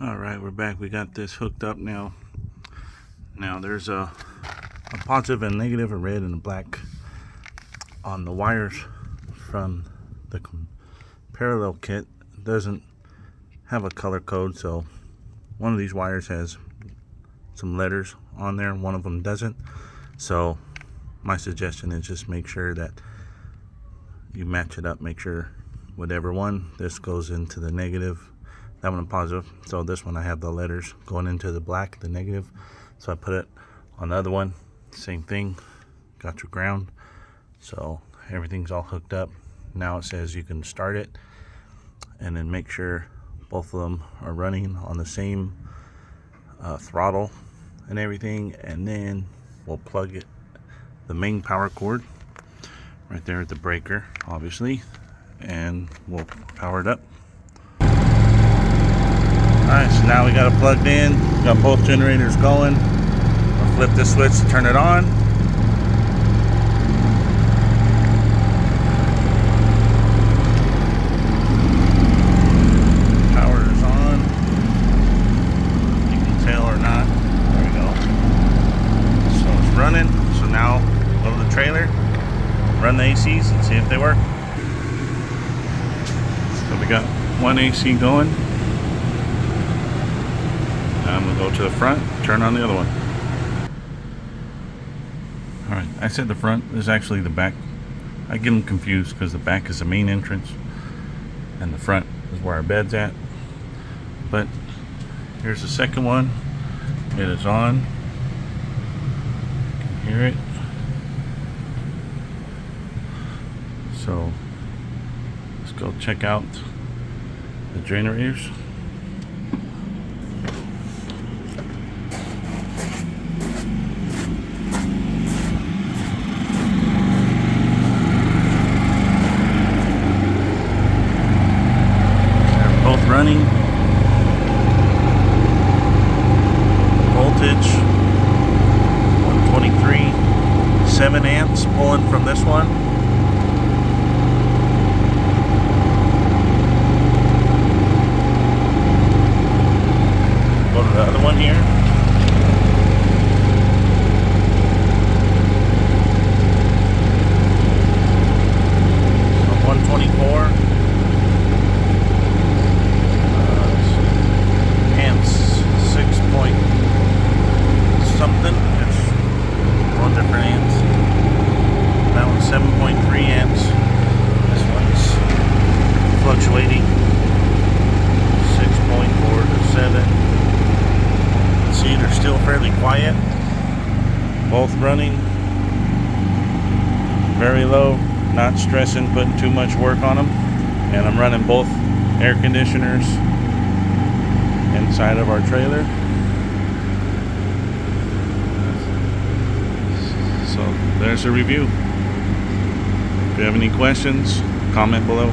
Alright, we're back. We got this hooked up now. Now there's a positive and negative, a red and a black on the wires from the parallel kit. It doesn't have a color code, so one of these wires has some letters on there, one of them doesn't. So my suggestion is just make sure that you match it up. Make sure whatever one, this goes into the negative, that one positive. So this one I have the letters going into the black, the negative, so I put it on the other one. Same thing, got your ground, so everything's all hooked up. Now it says you can start it, and then make sure both of them are running on the same throttle and everything, and then we'll plug it, the main power cord right there at the breaker, obviously, and we'll power it up. Alright, so now we got it plugged in, got both generators going. I'll flip this switch to turn it on. Power is on. You can tell or not. There we go. So it's running. So now go to the trailer, run the ACs and see if they work. So we got one AC going. I'm going to go to the front, turn on the other one. Alright, I said the front is actually the back. I get them confused because the back is the main entrance and the front is where our bed's at. But here's the second one. It is on. You can hear it. So let's go check out the generators. Running. Voltage 123, 7 amps pulling from this one. Go to the other one here. So 124. Something, it's one different amps. That one's 7.3 amps. This one's fluctuating 6.4 to 7. See, they're still fairly quiet. Both running very low, not stressing, putting too much work on them. And I'm running both air conditioners inside of our trailer. So there's a review. If you have any questions, comment below.